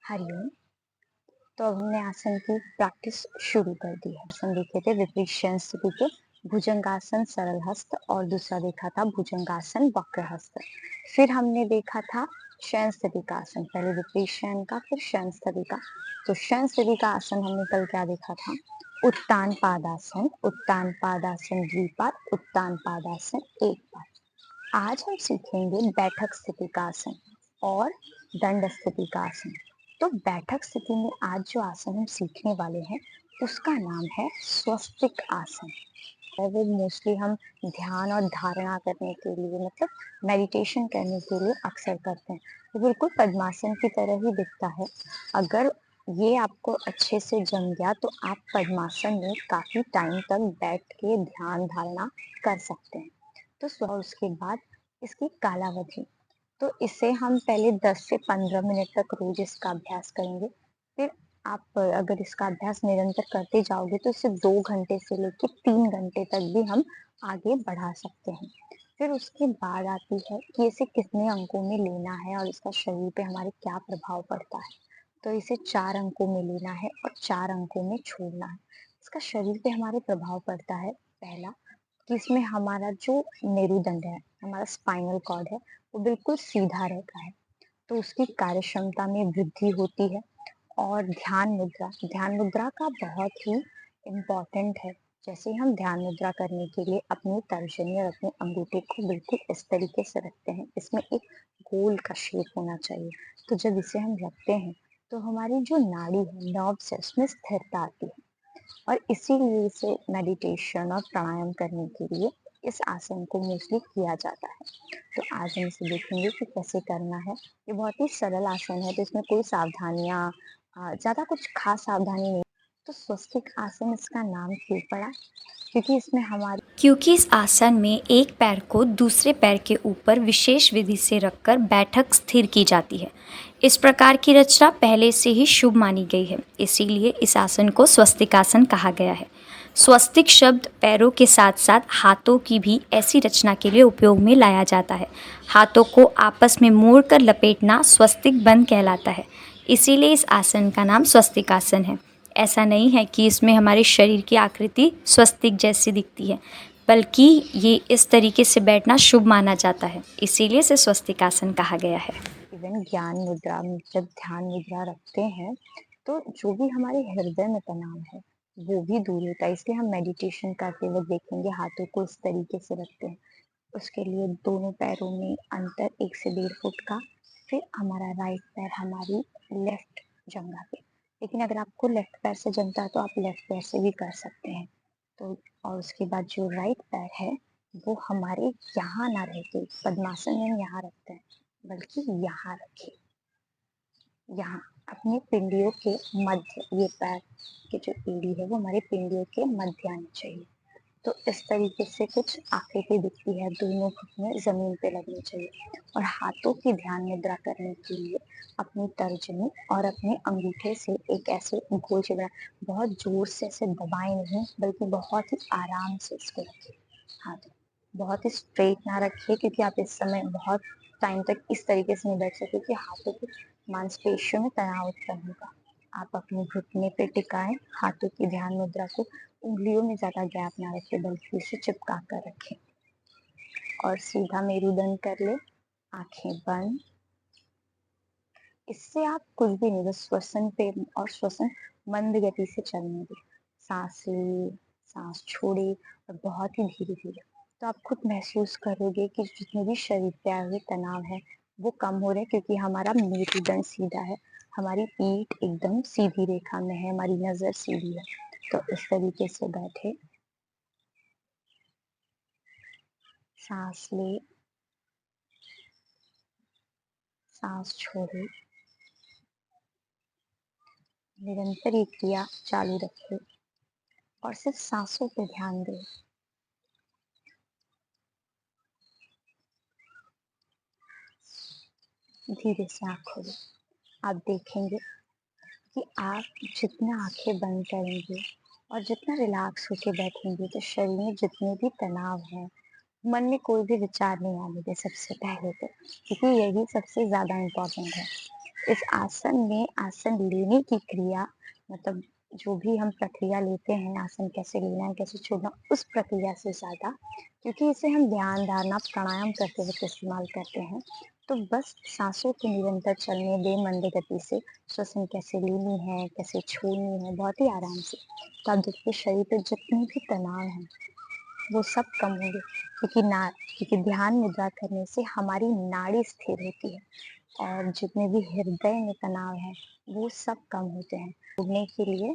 हरिओम। तो अब हमने आसन की प्रैक्टिस शुरू कर दी है। आसन देखे थे विपरीत शयन स्थिति के, भुजंगासन सरल हस्त, और दूसरा देखा था भुजंगासन वक्र हस्त। फिर हमने देखा था शयन स्थिति का आसन, पहले विपरीत शयन का फिर शयन स्थिति का। तो शयन स्थिति का आसन हमने कल क्या देखा था? उत्तान पादासन, उत्तान पादासन द्विपाद, उत्तान पादासन एक पाद। आज हम सीखेंगे बैठक स्थिति का आसन और दंड स्थिति का आसन। तो बैठक स्थिति में आज जो आसन हम सीखने वाले हैं उसका नाम है स्वस्तिक आसन। और वो मोस्टली हम ध्यान और धारणा करने के लिए, मतलब मेडिटेशन करने के लिए अक्सर करते हैं। ये बिल्कुल पद्मासन की तरह ही दिखता है। अगर ये आपको अच्छे से जम गया तो आप पद्मासन में काफी टाइम तक बैठ के ध्यान धारणा कर सकते हैं। तो उसके बाद इसकी कालावधि, तो इसे हम पहले 10 से 15 मिनट तक रोज इसका अभ्यास करेंगे। फिर आप अगर इसका अभ्यास निरंतर करते जाओगे तो इसे 2 घंटे से लेकर 3 घंटे तक भी हम आगे बढ़ा सकते हैं। फिर उसके बाद आती है कि इसे कितने अंकों में लेना है और इसका शरीर पे हमारे क्या प्रभाव पड़ता है। तो इसे 4 अंकों में लेना है और 4 अंकों में छोड़ना है। इसका शरीर पे हमारे प्रभाव पड़ता है, पहला कि इसमें हमारा जो मेरुदंड है, हमारा स्पाइनल कॉर्ड है, वो बिल्कुल सीधा रहता है। तो उसकी कार्य क्षमता में वृद्धि होती है। और ध्यान मुद्रा का बहुत ही इम्पोर्टेंट है। जैसे हम ध्यान मुद्रा करने के लिए अपनी तर्जनी और अपने अंगूठे को बिल्कुल इस तरीके से रखते हैं, इसमें एक गोल का शेप होना चाहिए। तो जब इसे हम रखते हैं तो हमारी जो नाड़ी है, नर्व्स है, उसमें स्थिरता आती है। और इसीलिए इसे मेडिटेशन और प्राणायाम करने के लिए इस आसन को मोस्टली किया जाता है। तो आज हम इसे देखेंगे कि कैसे करना है। ये बहुत ही सरल आसन है, तो इसमें कोई सावधानियाँ, ज़्यादा कुछ खास सावधानी नहीं। तो स्वस्तिक आसन इसका नाम क्यों पड़ा? क्योंकि इस आसन में एक पैर को दूसरे पैर के ऊपर विशेष विधि से रखकर बैठक स्थिर की जाती है। इस प्रकार की रचना पहले से ही शुभ मानी गई है, इसीलिए इस आसन को स्वस्तिकासन कहा गया है। स्वस्तिक शब्द पैरों के साथ साथ हाथों की भी ऐसी रचना के लिए उपयोग में लाया जाता है। हाथों को आपस में मोड़कर लपेटना स्वस्तिक बंध कहलाता है, इसीलिए इस आसन का नाम स्वस्तिकासन है। ऐसा नहीं है कि इसमें हमारे शरीर की आकृति स्वस्तिक जैसी दिखती है, बल्कि ये इस तरीके से बैठना शुभ माना जाता है, इसीलिए इसे स्वस्तिकासन कहा गया है। इवन ज्ञान मुद्रा में जब ध्यान मुद्रा रखते हैं तो जो भी हमारे हृदय में तनाव है वो भी दूर होता है। इसलिए हम मेडिटेशन करते वक्त देखेंगे हाथों को इस तरीके से रखते हैं। उसके लिए दोनों पैरों में अंतर 1 से 1.5 फुट का। फिर हमारा राइट पैर हमारी लेफ्ट जंघा पे। लेकिन अगर आपको लेफ्ट पैर से जमता है तो आप लेफ्ट पैर से भी कर सकते हैं। तो और उसके बाद जो राइट पैर है वो हमारे यहाँ ना रह के, पद्मासन में हम यहाँ रखते हैं, बल्कि यहाँ रखें। यहाँ अपने पिंडियों के मध्य, ये पैर की जो एड़ी है वो हमारे पिंडियों के मध्य आनी चाहिए। तो इस तरीके से कुछ आकृति दिखती है, दोनों घुटने जमीन पे लगने चाहिए। और हाथों की ध्यान मुद्रा करने के लिए अपनी तर्जनी और अपने अंगूठे से एक ऐसे गोल चिबड़ा, बहुत जोर से ऐसे दबाएं नहीं, बल्कि बहुत ही आराम से इसको रखें। हाथ बहुत ही स्ट्रेट ना रखिए, क्योंकि आप इस समय बहुत टाइम तक इस तरीके से नहीं बैठ सकते कि हाथों की मांसपेशियों में तनाव उत्पन्न होगा। आप अपने घुटने पे टिकाएं हाथों की ध्यान मुद्रा को, उंगलियों में ज्यादा गैप ना रखें बल्कि इसे चिपका कर रखें। और सीधा मेरुदंड कर ले, आंखें बंद। इससे आप कुछ भी नहीं, बस श्वसन पे और श्वसन मंद गति से चलने दें। सांस ले, सांस छोड़े, और बहुत ही धीरे धीरे। तो आप खुद महसूस करोगे कि जितने भी शरीर पे आए हुए तनाव है वो कम हो रहे हैं, क्योंकि हमारा मेरुदंड सीधा है, हमारी पीठ एकदम सीधी रेखा में है, हमारी नजर सीधी है। तो इस तरीके से बैठे, सांस ले, सांस छोड़े, निरंतर ये क्रिया चालू रखें और सिर्फ सांसों पे ध्यान दें। धीरे से आँख खोलें। आप देखेंगे कि आप जितना आंखें बंद करेंगे और जितना रिलैक्स होके बैठेंगे तो शरीर में जितने भी तनाव है, मन में कोई भी विचार नहीं आने दें सबसे पहले तो, क्योंकि यही सबसे ज़्यादा इम्पोर्टेंट है। इस आसन में आसन लेने की क्रिया मतलब जो भी हम प्रक्रिया लेते हैं, आसन कैसे लेना है, कैसे छोड़ना, उस प्रक्रिया से ज़्यादा क्योंकि इसे हम ध्यान धारणा प्राणायाम करते वक़्त इस्तेमाल करते हैं, तो बस साँसों के निरंतर चलने दें मंद गति से, श्वसन कैसे लेनी है, कैसे छोड़नी है, बहुत ही आराम से। तो आप देखिए शरीर पे जितने भी तनाव हैं, वो सब कम होंगे क्योंकि ध्यान मुद्रा करने से हमारी नाड़ी स्थिर होती है और जितने भी हृदय में तनाव है, वो सब कम होते हैं। छोड़ने के लिए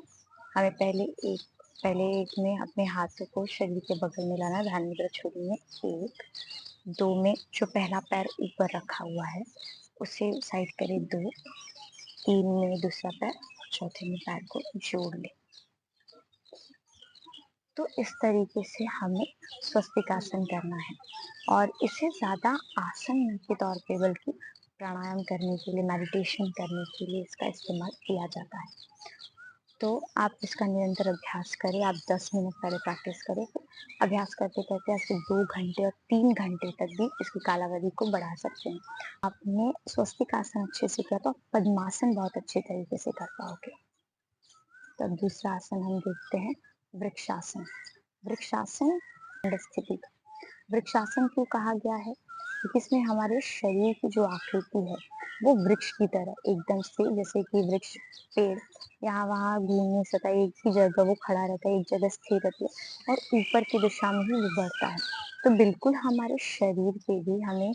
हमें पहले एक में अपने हाथों को शरीर के बगल में लाना, ध्यान मुद्रा छोड़नी है। 1, 2 में जो पहला पैर ऊपर रखा हुआ है, उसे साइड करें 2, 3 में दूसरा पैर, चौथे में पैर को जोड़ लें। तो इस तरीके से हमें स्वस्तिकासन करना है और इसे ज़्यादा आसन के तौर पे बल्कि प्राणायाम करने के लिए, मेडिटेशन करने के लिए इसका इस्तेमाल किया जाता है। तो आप इसका निरंतर अभ्यास करें, आप 10 मिनट पहले प्रैक्टिस करें, फिर अभ्यास करते-करते ऐसे 2 घंटे और 3 घंटे तक भी इसकी कालावधि को बढ़ा सकते हैं। आपने स्वस्तिकासन अच्छे से किया तो आप पद्मासन बहुत अच्छे तरीके से कर पाओगे। तब दूसरा आसन हम देखते हैं वृक्षासन। वृक्षासन स्थिति। वृक्षासन क्यों कहा गया है? क्योंकि इसमें हमारे शरीर की जो आकृति है, वो वृक्ष की तरह एकदम से जैसे कि वृक्ष, पेड़ यहाँ-वहाँ घूम नहीं सकता, एक ही जगह वो खड़ा रहता है, एक जगह स्थिर रहती है और ऊपर की दिशा में ही वो बढ़ता है। तो बिल्कुल हमारे शरीर पे भी हमें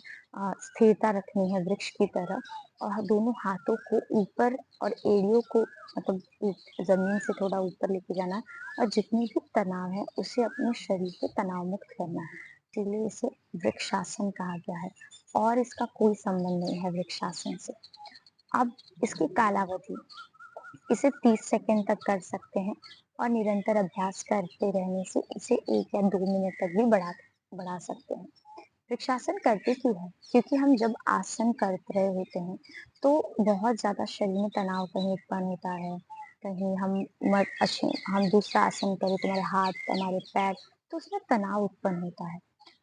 स्थिरता रखनी है वृक्ष की तरह और दोनों हाथों को ऊपर और एड़ियों को मतलब ज़मीन से थोड़ा ऊपर लेके जाना है और जितनी भी तनाव है, उसे अपने शरीर से तनाव मुक्त करना है। इसीलिए इसे वृक्षासन कहा गया है और इसका कोई संबंध नहीं है वृक्षासन से। अब इसकी कालावधि, इसे 30 सेकंड तक कर सकते हैं और निरंतर अभ्यास करते रहने से इसे 1 या 2 मिनट तक भी बढ़ा सकते हैं। वृक्षासन करते क्यों हैं? क्योंकि हम जब आसन कर रहे होते हैं, तो बहुत ज़्यादा शरीर में तनाव कहीं उत्पन्न होता है, कहीं हम दूसरा आसन करें तो हमारे हाथ, हमारे पैर, तो उसमें तनाव उत्पन्न होता है।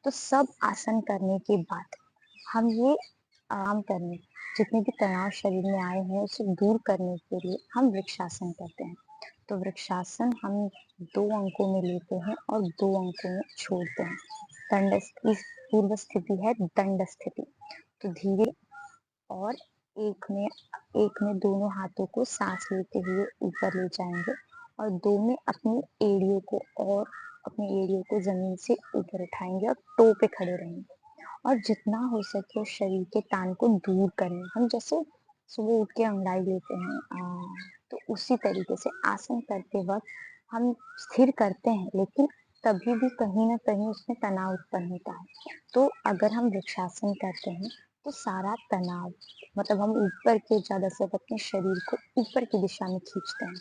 तो सब आसन करने के बाद हम ये आराम करने, जितने भी तनाव शरीर में आए हैं, उसे दूर करने के लिए हम वृक्षासन करते हैं। तो वृक्षासन हम 2 अंकों में लेते हैं और 2 अंकों में छोड़ते हैं। पूर्व स्थिति है दंड स्थिति। तो धीरे और एक में दोनों हाथों को सांस लेते हुए ऊपर ले जाएंगे और 2 में अपनी एड़ियों को जमीन से ऊपर उठाएंगे और टो पे खड़े रहेंगे और जितना हो सके उस शरीर के तान को दूर करें। हम जैसे सुबह उठ के अंगड़ाई लेते हैं तो उसी तरीके से आसन करते वक्त हम स्थिर करते हैं, लेकिन तभी भी कहीं ना कहीं उसमें तनाव उत्पन्न होता है। तो अगर हम वृक्षासन करते हैं तो सारा तनाव मतलब हम ऊपर के ज़्यादा से अपने शरीर को ऊपर की दिशा में खींचते हैं,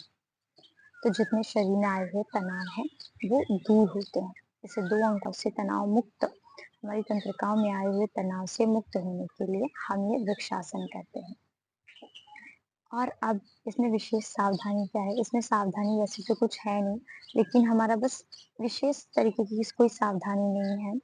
तो जितने शरीर में आए हुए तनाव हैं वो दूर होते हैं। जैसे 2 अंकों से तनाव मुक्त, हमारी तंत्रिकाओं में आए हुए तनाव से मुक्त होने के लिए हम ये वृक्षासन करते हैं। और अब इसमें विशेष सावधानी क्या है? इसमें सावधानी वैसे तो कुछ है नहीं, लेकिन हमारा बस विशेष तरीके की कोई सावधानी नहीं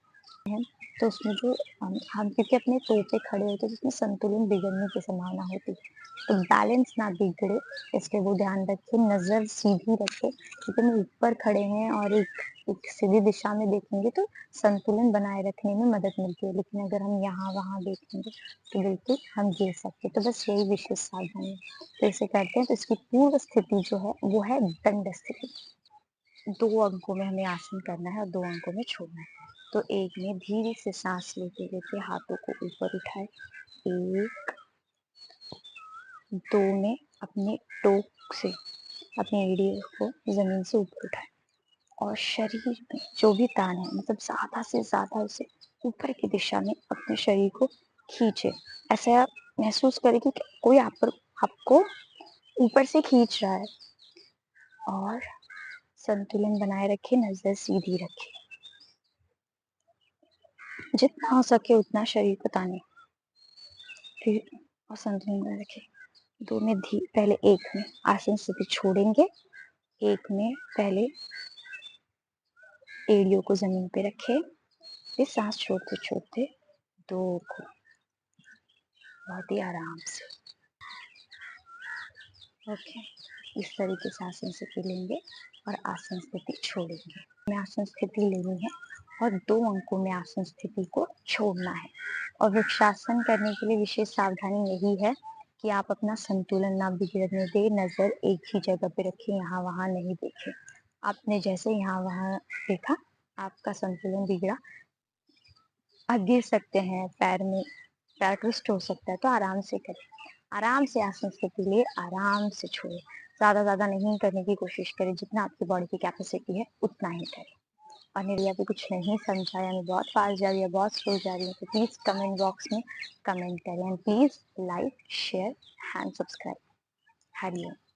है। तो उसमें जो हम क्योंकि अपने टो पे खड़े होते हैं, तो उसमें संतुलन बिगड़ने की संभावना होती है। तो बैलेंस ना बिगड़े इसलिए वो ध्यान रखें, नज़र सीधी रखें क्योंकि हम ऊपर खड़े हैं और एक सीधी दिशा में देखेंगे तो संतुलन बनाए रखने में मदद मिलती है। लेकिन अगर हम यहाँ-वहाँ देखेंगे तो बिल्कुल हम गिर सकते हैं। तो बस यही विशेष सावधानी है। तो इसे करते हैं तो इसकी पूर्व स्थिति जो है वो है दंड स्थिति। 2 अंकों में हमें आसन करना है और 2 अंकों में छोड़ना है। तो एक में धीरे से साँस लेते-लेते हाथों को ऊपर उठाएँ। 1, 2 में अपने टोक से अपनी एड़ियों को ज़मीन से ऊपर उठाएँ और शरीर में जो भी तान है मतलब ज़्यादा से ज़्यादा उसे ऊपर की दिशा में अपने शरीर को खींचे। ऐसा महसूस करें कि कोई आपको ऊपर से खींच रहा है और संतुलन बनाए रखें, नज़र सीधी रखें। जितना हो सके उतना शरीर को तानें, फिर और संतुलन बनाए रखें। 2 में पहले 1 में आसन स्थिति छोड़ेंगे, 1 में पहले एड़ियों को ज़मीन पे रखें, फिर साँस छोड़ते-छोड़ते 2 को बहुत ही आराम से ओके, इस तरीके से आसन स्थिति लेंगे और आसन स्थिति छोड़ेंगे। में आसन स्थिति लेनी है और 2 अंकों में आसन स्थिति को छोड़ना है। और वृक्षासन करने के लिए विशेष सावधानी यही है कि आप अपना संतुलन ना बिगड़ने दें, नज़र एक ही जगह पे रखें, यहाँ-वहाँ नहीं देखें। आपने जैसे यहाँ-वहाँ देखा, आपका संतुलन बिगड़ा, आप गिर सकते हैं, पैर ट्विस्ट हो सकता है, तो आराम से करें। आराम से आसन स्थिति लें, आराम से छोड़ें। ज़्यादा नहीं करने की कोशिश करें, जितना आपकी बॉडी की कैपेसिटी है, उतना ही करें। और यदि आपको कुछ नहीं समझा या मैं बहुत फास्ट जा रही हूँ, बहुत स्लो जा रही हूँ, तो प्लीज़ कमेंट बॉक्स में कमेंट करें and please like, share and subscribe. Hari Om.